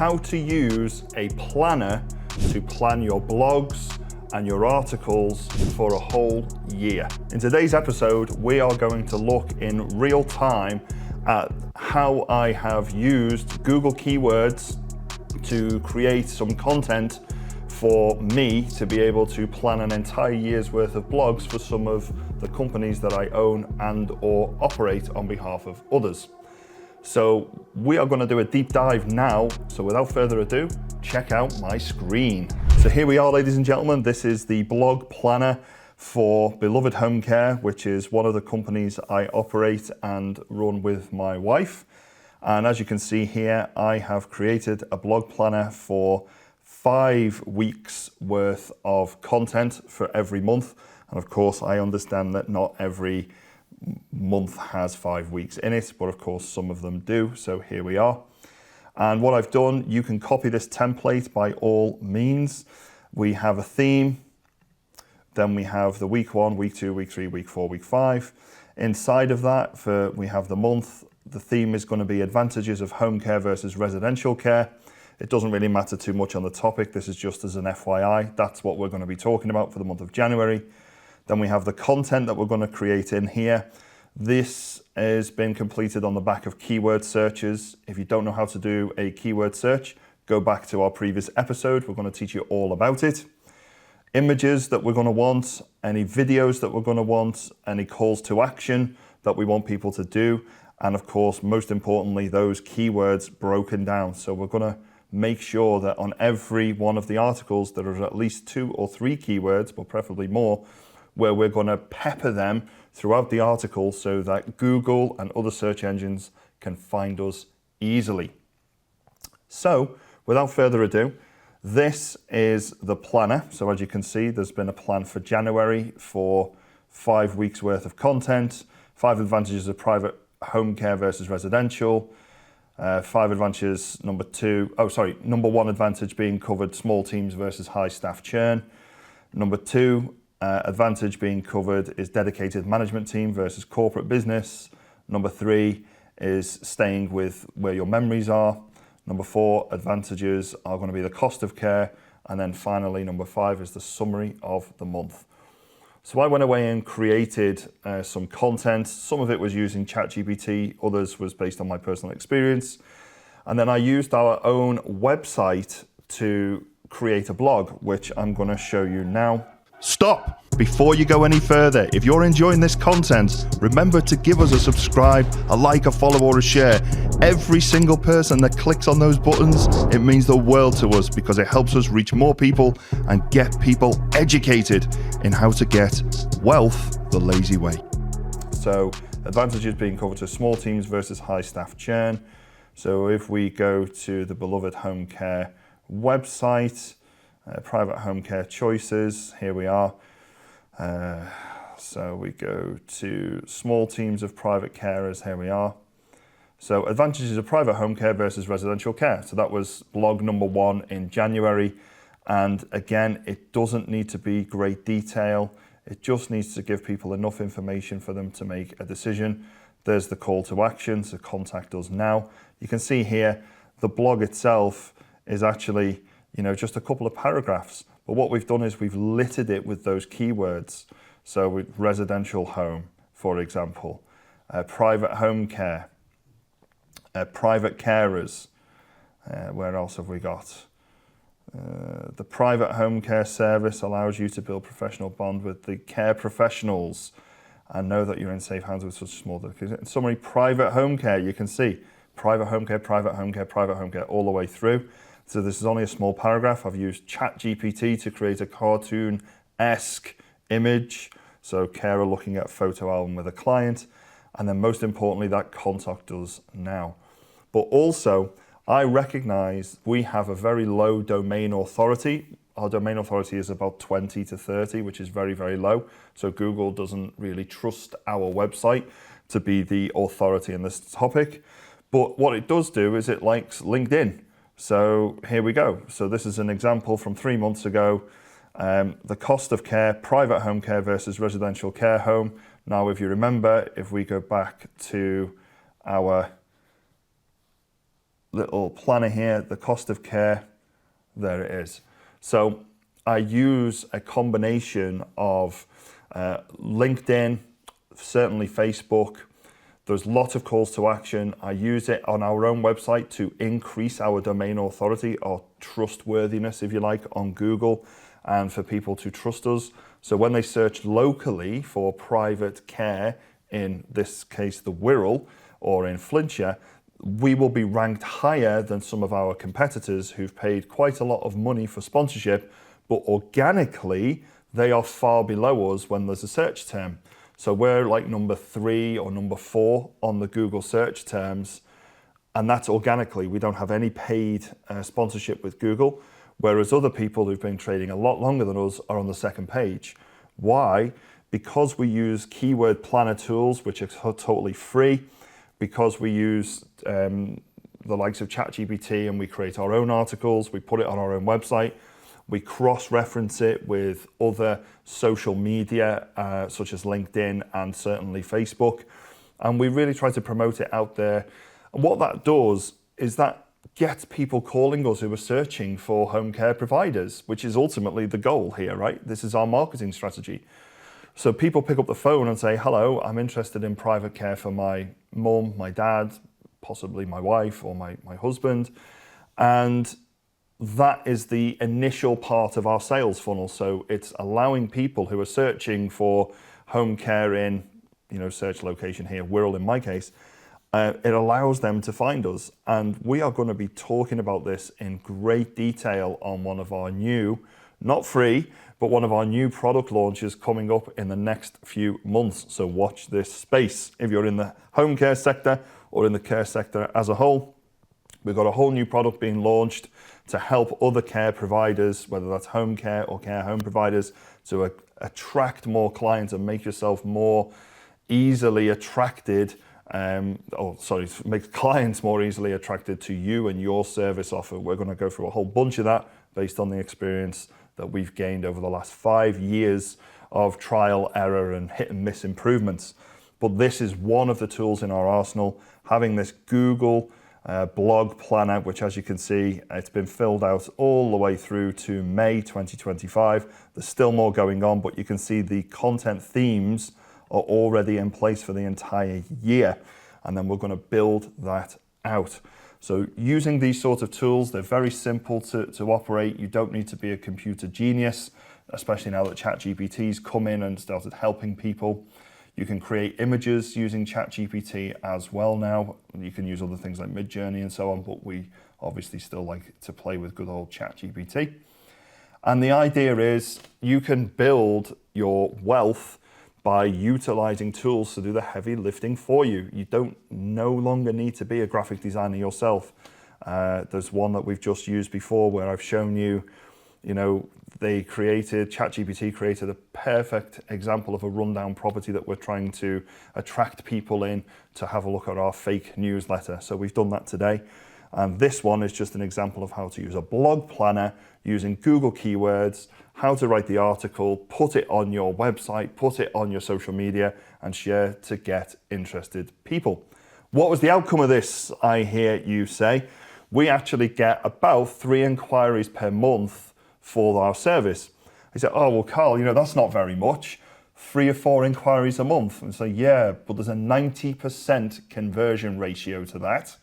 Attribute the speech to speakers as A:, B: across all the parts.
A: how to use a planner to plan your blogs and your articles for a whole year. In today's episode, we are going to look in real time at how I have used Google keywords to create some content for me to be able to plan an entire year's worth of blogs for some of the companies that I own and or operate on behalf of others. So we are going to do a deep dive now. So without further ado, check out my screen. So here we are, ladies and gentlemen. This is the blog planner for Beloved Home Care, which is one of the companies I operate and run with my wife. And as you can see here, I have created a blog planner for 5 weeks worth of content for every month. And of course, I understand that not every month has 5 weeks in it, but of course some of them do. So here we are. And what I've done, you can copy this template by all means. We have a theme, then we have the week 1, week 2, week 3, week 4, week 5. Inside of that, we have the month. The theme is going to be advantages of home care versus residential care. It doesn't really matter too much on the topic. This is just as an FYI. That's what we're going to be talking about for the month of January. Then we have the content that we're going to create in here. This has been completed on the back of keyword searches. If you don't know how to do a keyword search, go back to our previous episode. We're going to teach you all about it. Images that we're going to want, any videos that we're going to want, any calls to action that we want people to do. And of course, most importantly, those keywords broken down. So we're going to make sure that on every one of the articles there are at least 2 or 3 keywords, but preferably more, where we're going to pepper them throughout the article so that Google and other search engines can find us easily. So without further ado, this is the planner. So as you can see, there's been a plan for January for 5 weeks worth of content, 5 advantages of private home care versus residential, 5 advantages, number 1 advantage being covered, small teams versus high staff churn. Number 2 advantage being covered is dedicated management team versus corporate business. Number 3 is staying with where your memories are. Number 4 advantages are going to be the cost of care. And then finally, number 5 is the summary of the month. So I went away and created some content. Some of it was using ChatGPT, others was based on my personal experience. And then I used our own website to create a blog, which I'm going to show you now. Stop! Before you go any further, if you're enjoying this content, remember to give us a subscribe, a like, a follow, or a share. Every single person that clicks on those buttons, it means the world to us because it helps us reach more people and get people educated in how to get wealth the lazy way. So, advantages being covered to small teams versus high staff churn. So if we go to the Beloved Home Care website, private home care choices, here we are. So we go to small teams of private carers, here we are. So advantages of private home care versus residential care. So that was blog number 1 in January. And again, it doesn't need to be great detail. It just needs to give people enough information for them to make a decision. There's the call to action, so contact us now. You can see here, the blog itself is actually just a couple of paragraphs. But what we've done is we've littered it with those keywords. So with residential home, for example, private home care, private carers. Where else have we got? The private home care service allows you to build professional bond with the care professionals and know that you're in safe hands with such small. In summary, private home care, you can see private home care, private home care, private home care, all the way through. So this is only a small paragraph. I've used ChatGPT to create a cartoon-esque image. So carer looking at photo album with a client. And then most importantly, that contact us now. But also, I recognize we have a very low domain authority. Our domain authority is about 20 to 30, which is very, very low. So Google doesn't really trust our website to be the authority in this topic. But what it does do is it likes LinkedIn. So here we go. So this is an example from 3 months ago. The cost of care, private home care versus residential care home. Now, if you remember, if we go back to our little planner here, the cost of care, there it is. So I use a combination of LinkedIn, certainly Facebook. There's lots of calls to action. I use it on our own website to increase our domain authority or trustworthiness, if you like, on Google, and for people to trust us. So when they search locally for private care, in this case the Wirral, or in Flintshire, we will be ranked higher than some of our competitors who've paid quite a lot of money for sponsorship, but organically they are far below us when there's a search term. So we're like number 3 or number 4 on the Google search terms, and that's organically. We don't have any paid sponsorship with Google, whereas other people who've been trading a lot longer than us are on the second page. Why? Because we use keyword planner tools, which are totally free, because we use the likes of ChatGPT and we create our own articles, we put it on our own website, we cross-reference it with other social media, such as LinkedIn and certainly Facebook. And we really try to promote it out there. And what that does is that gets people calling us who are searching for home care providers, which is ultimately the goal here, right? This is our marketing strategy. So people pick up the phone and say, hello, I'm interested in private care for my mum, my dad, possibly my wife or my husband. And that is the initial part of our sales funnel. So it's allowing people who are searching for home care in, search location here, Wirral in my case, it allows them to find us. And we are going to be talking about this in great detail on one of our new, not free, but one of our new product launches coming up in the next few months. So watch this space. If you're in the home care sector or in the care sector as a whole, we've got a whole new product being launched to help other care providers, whether that's home care or care home providers, to attract more clients and make yourself more easily attracted, make clients more easily attracted to you and your service offer. We're going to go through a whole bunch of that based on the experience that we've gained over the last 5 years of trial, error, and hit and miss improvements. But this is one of the tools in our arsenal, having this Google blog planner, which, as you can see, it's been filled out all the way through to May 2025. There's still more going on, but you can see the content themes are already in place for the entire year. And then we're going to build that out. So using these sorts of tools, they're very simple to operate. You don't need to be a computer genius, especially now that ChatGPT's come in and started helping people. You can create images using ChatGPT as well now. You can use other things like Midjourney and so on, but we obviously still like to play with good old ChatGPT. And the idea is you can build your wealth by utilizing tools to do the heavy lifting for you. You don't no longer need to be a graphic designer yourself. There's one that we've just used before where I've shown you, ChatGPT created a perfect example of a rundown property that we're trying to attract people in to have a look at our fake newsletter. So we've done that today. And this one is just an example of how to use a blog planner using Google keywords, how to write the article, put it on your website, put it on your social media, and share to get interested people. What was the outcome of this, I hear you say? We actually get about 3 inquiries per month for our service. I said, oh, well, Carl, that's not very much. 3 or 4 inquiries a month. And so, yeah, but there's a 90% conversion ratio to that.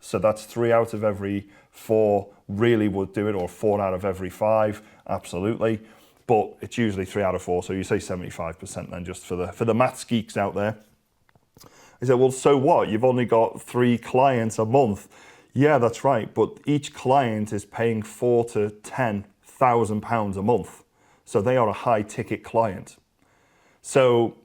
A: So that's 3 out of every 4 really would do it, or 4 out of every 5, absolutely. But it's usually 3 out of 4, so you say 75% then, just for the maths geeks out there. I said, well, so what? You've only got 3 clients a month. Yeah, that's right, but each client is paying £4,000 to £10,000 a month. So they are a high ticket client. So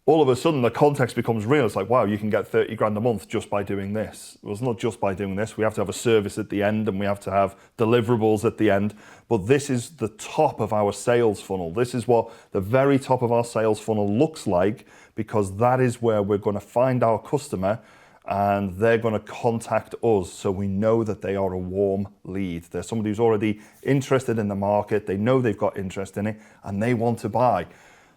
A: all of a sudden the context becomes real. It's like, wow, you can get 30 grand a month just by doing this. Well, it's not just by doing this. We have to have a service at the end and we have to have deliverables at the end. But this is the top of our sales funnel. This is what the very top of our sales funnel looks like, because that is where we're going to find our customer and they're going to contact us, so we know that they are a warm lead. They're somebody who's already interested in the market, they know they've got interest in it, and they want to buy.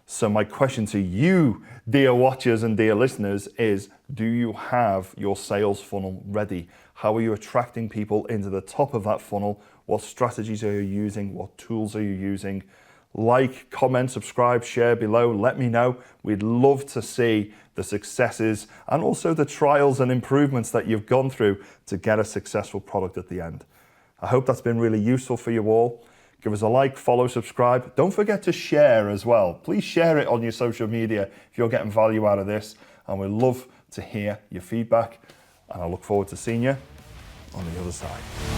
A: So my question to you, dear watchers and dear listeners, is do you have your sales funnel ready? How are you attracting people into the top of that funnel? What strategies are you using? What tools are you using? Like, comment, subscribe, share below. Let me know. We'd love to see the successes and also the trials and improvements that you've gone through to get a successful product at the end. I hope that's been really useful for you all. Give us a like, follow, subscribe. Don't forget to share as well. Please share it on your social media if you're getting value out of this. And we'd love to hear your feedback. And I look forward to seeing you on the other side.